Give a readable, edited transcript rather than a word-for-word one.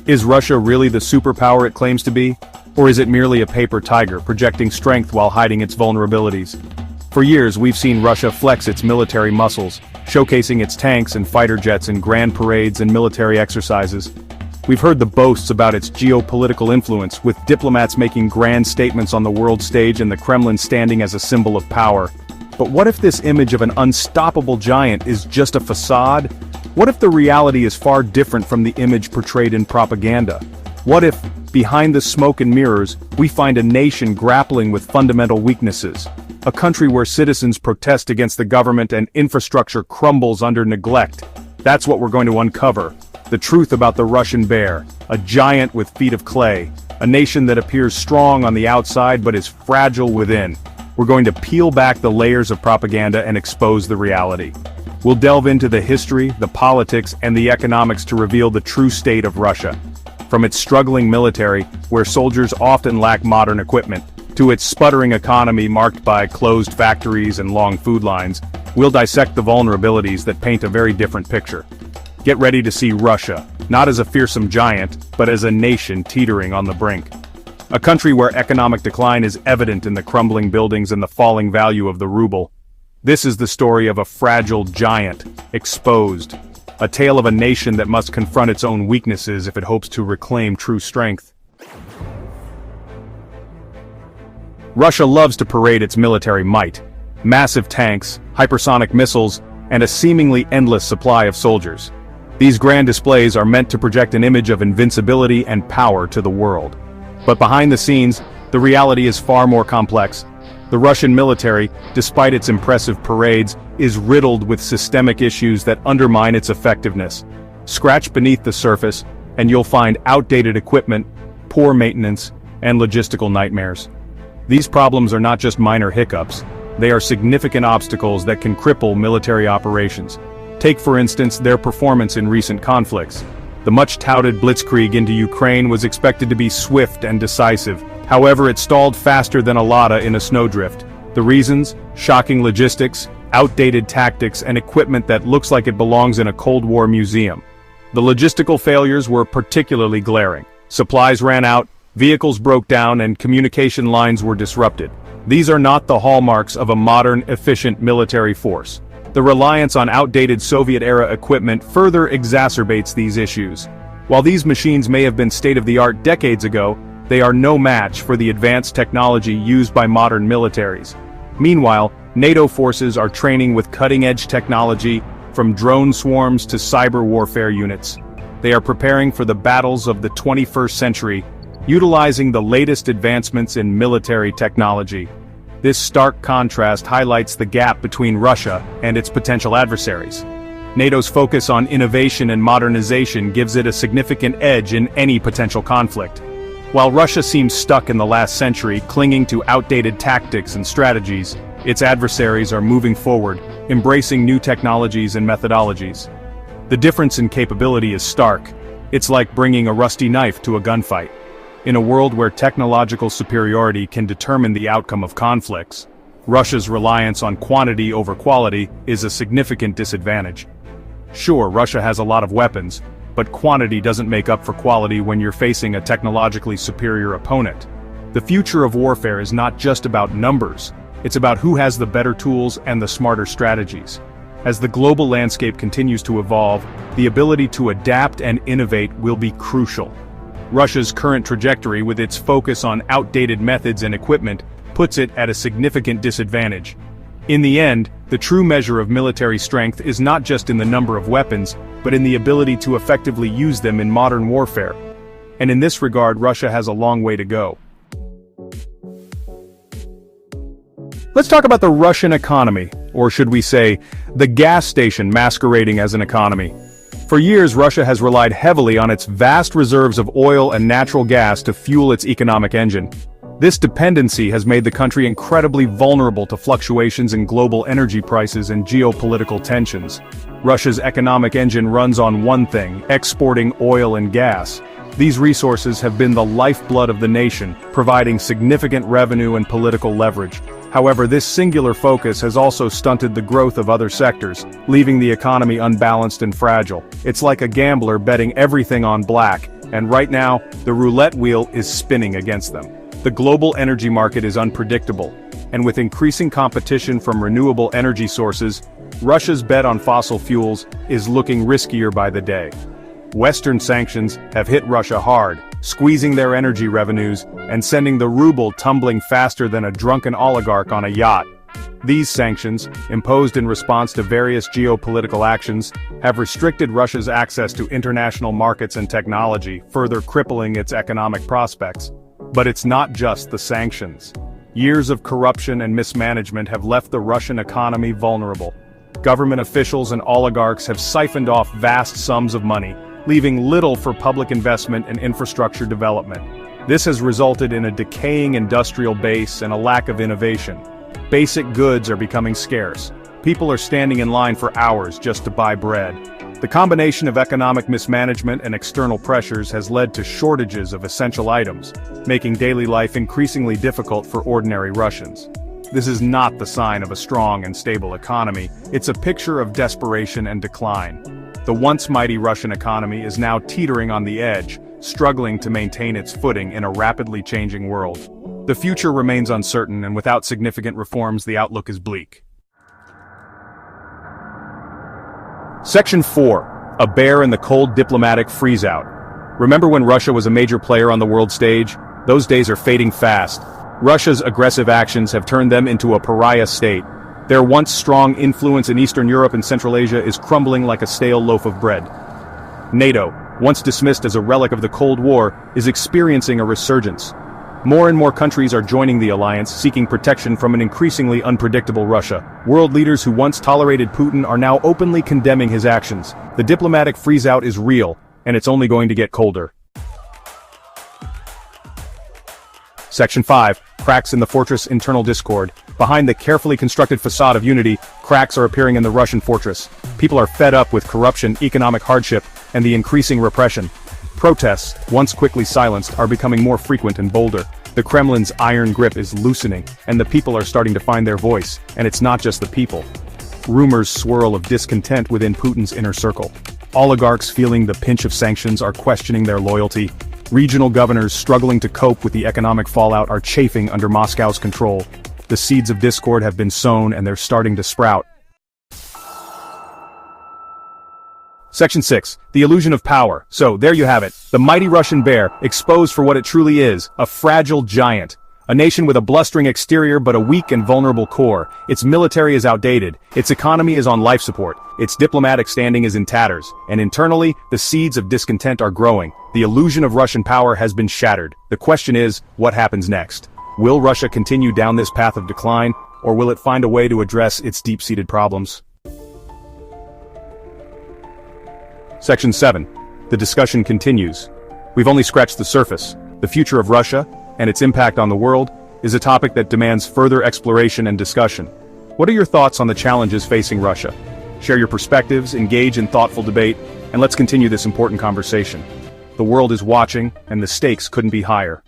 Is Russia really the superpower it claims to be? Or is it merely a paper tiger projecting strength while hiding its vulnerabilities? For years we've seen Russia flex its military muscles, showcasing its tanks and fighter jets in grand parades and military exercises. We've heard the boasts about its geopolitical influence, with diplomats making grand statements on the world stage and the Kremlin standing as a symbol of power. But what if this image of an unstoppable giant is just a facade? What if the reality is far different from the image portrayed in propaganda? What if, behind the smoke and mirrors, we find a nation grappling with fundamental weaknesses? A country where citizens protest against the government and infrastructure crumbles under neglect. That's what we're going to uncover. The truth about the Russian bear, a giant with feet of clay, a nation that appears strong on the outside but is fragile within. We're going to peel back the layers of propaganda and expose the reality. We'll delve into the history, the politics, and the economics to reveal the true state of Russia. From its struggling military, where soldiers often lack modern equipment, to its sputtering economy marked by closed factories and long food lines, we'll dissect the vulnerabilities that paint a very different picture. Get ready to see Russia, not as a fearsome giant, but as a nation teetering on the brink. A country where economic decline is evident in the crumbling buildings and the falling value of the ruble. This is the story of a fragile giant, exposed. A tale of a nation that must confront its own weaknesses if it hopes to reclaim true strength. Russia loves to parade its military might. Massive tanks, hypersonic missiles, and a seemingly endless supply of soldiers. These grand displays are meant to project an image of invincibility and power to the world. But behind the scenes, the reality is far more complex. The Russian military, despite its impressive parades, is riddled with systemic issues that undermine its effectiveness. Scratch beneath the surface, and you'll find outdated equipment, poor maintenance, and logistical nightmares. These problems are not just minor hiccups, they are significant obstacles that can cripple military operations. Take for instance their performance in recent conflicts. The much-touted blitzkrieg into Ukraine was expected to be swift and decisive. However, it stalled faster than a Lada in a snowdrift. The reasons? Shocking logistics, outdated tactics, and equipment that looks like it belongs in a Cold War museum. The logistical failures were particularly glaring. Supplies ran out, vehicles broke down, and communication lines were disrupted. These are not the hallmarks of a modern, efficient military force. The reliance on outdated Soviet-era equipment further exacerbates these issues. While these machines may have been state-of-the-art decades ago, they are no match for the advanced technology used by modern militaries. Meanwhile, NATO forces are training with cutting-edge technology, from drone swarms to cyber warfare units. They are preparing for the battles of the 21st century, utilizing the latest advancements in military technology. This stark contrast highlights the gap between Russia and its potential adversaries. NATO's focus on innovation and modernization gives it a significant edge in any potential conflict. While Russia seems stuck in the last century, clinging to outdated tactics and strategies, its adversaries are moving forward, embracing new technologies and methodologies. The difference in capability is stark. It's like bringing a rusty knife to a gunfight. In a world where technological superiority can determine the outcome of conflicts, Russia's reliance on quantity over quality is a significant disadvantage. Sure, Russia has a lot of weapons, but quantity doesn't make up for quality when you're facing a technologically superior opponent. The future of warfare is not just about numbers, it's about who has the better tools and the smarter strategies. As the global landscape continues to evolve, the ability to adapt and innovate will be crucial. Russia's current trajectory, with its focus on outdated methods and equipment, puts it at a significant disadvantage. In the end, the true measure of military strength is not just in the number of weapons, but in the ability to effectively use them in modern warfare. And in this regard, Russia has a long way to go. Let's talk about the Russian economy, or should we say, the gas station masquerading as an economy. For years, Russia has relied heavily on its vast reserves of oil and natural gas to fuel its economic engine. This dependency has made the country incredibly vulnerable to fluctuations in global energy prices and geopolitical tensions. Russia's economic engine runs on one thing: exporting oil and gas. These resources have been the lifeblood of the nation, providing significant revenue and political leverage. However, this singular focus has also stunted the growth of other sectors, leaving the economy unbalanced and fragile. It's like a gambler betting everything on black, And right now, the roulette wheel is spinning against them. The global energy market is unpredictable, and with increasing competition from renewable energy sources, Russia's bet on fossil fuels is looking riskier by the day. Western sanctions have hit Russia hard, squeezing their energy revenues and sending the ruble tumbling faster than a drunken oligarch on a yacht. These sanctions, imposed in response to various geopolitical actions, have restricted Russia's access to international markets and technology, further crippling its economic prospects. But it's not just the sanctions. Years of corruption and mismanagement have left the Russian economy vulnerable. Government officials and oligarchs have siphoned off vast sums of money, leaving little for public investment and infrastructure development. This has resulted in a decaying industrial base and a lack of innovation. Basic goods are becoming scarce. People are standing in line for hours just to buy bread. The combination of economic mismanagement and external pressures has led to shortages of essential items, making daily life increasingly difficult for ordinary Russians. This is not the sign of a strong and stable economy, it's a picture of desperation and decline. The once mighty Russian economy is now teetering on the edge, struggling to maintain its footing in a rapidly changing world. The future remains uncertain, and without significant reforms, the outlook is bleak. Section 4. A bear in the cold diplomatic freeze-out. Remember when Russia was a major player on the world stage? Those days are fading fast. Russia's aggressive actions have turned them into a pariah state. Their once strong influence in Eastern Europe and Central Asia is crumbling like a stale loaf of bread. NATO, once dismissed as a relic of the Cold War, is experiencing a resurgence. More and more countries are joining the alliance, seeking protection from an increasingly unpredictable Russia. World leaders who once tolerated Putin are now openly condemning his actions. The diplomatic freeze-out is real, and it's only going to get colder. Section 5. Cracks in the fortress. Internal discord. Behind the carefully constructed facade of unity, cracks are appearing in the Russian fortress. People are fed up with corruption, economic hardship, and the increasing repression. Protests, once quickly silenced, are becoming more frequent and bolder. The Kremlin's iron grip is loosening, and the people are starting to find their voice, and it's not just the people. Rumors swirl of discontent within Putin's inner circle. Oligarchs feeling the pinch of sanctions are questioning their loyalty. Regional governors struggling to cope with the economic fallout are chafing under Moscow's control. The seeds of discord have been sown and they're starting to sprout. Section 6. The illusion of power. So, there you have it. The mighty Russian bear, exposed for what it truly is, a fragile giant. A nation with a blustering exterior but a weak and vulnerable core. Its military is outdated. Its economy is on life support. Its diplomatic standing is in tatters. And internally, the seeds of discontent are growing. The illusion of Russian power has been shattered. The question is, what happens next? Will Russia continue down this path of decline, or will it find a way to address its deep-seated problems? Section 7. The discussion continues. We've only scratched the surface. The future of Russia, and its impact on the world, is a topic that demands further exploration and discussion. What are your thoughts on the challenges facing Russia? Share your perspectives, engage in thoughtful debate, and let's continue this important conversation. The world is watching, and the stakes couldn't be higher.